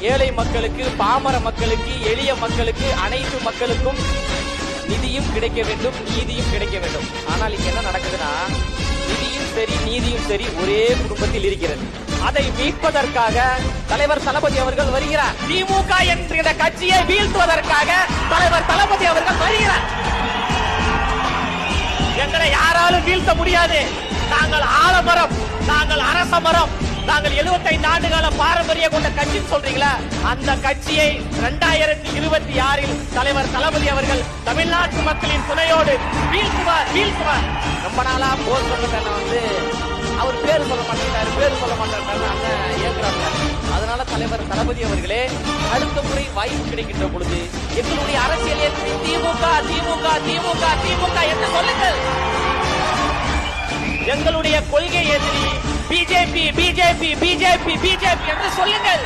ஏழை மக்களுக்கு, பாமர மக்களுக்கு, எளிய மக்களுக்கு, அனைத்து மக்களுக்கும் நிதியும் கிடைக்க வேண்டும், நீதியும் கிடைக்க வேண்டும். ஆனால் இங்க என்ன நடக்குதுன்னா, நிதியும் சரி நீதியும் சரி ஒரே குடும்பத்தில் இருக்கிறது. அதை மீட்பதற்காக தலைவர் தளபதி அவர்கள் வருகிறார். திமுக என்ற கட்சியை வீழ்த்துவதற்காக தலைவர் தளபதி அவர்கள் வருகிறார். எங்களை யாராலும் வீழ்த்த முடியாது. நாங்கள் ஆலமரம், நாங்கள் அரச மரம், நாங்கள் 75 ஆண்டுகால பாரம்பரிய கொண்ட கட்சி சொல்றீங்களா? அந்த கட்சியை 2026 தலைவர் தளபதி அவர்கள் தமிழ்நாட்டு மக்களின் துணையோடு வீழ்த்துவார். ரொம்ப நாளா போர் சொல்றத அவர் பேர் சொல்ல மாட்டாரு ஏற்கிறாங்க. அதனால தலைவர் தளபதி அவர்களே, அடுத்த முறை வாய்ப்பு கிடைக்கின்ற பொழுது எங்களுடைய அரசியல் திமுக திமுக திமுக திமுக என்று சொல்லுங்கள். எங்களுடைய கொள்கை எதிரி பிஜேபி பிஜேபி பிஜேபி பிஜேபி என்று சொல்லுங்கள்.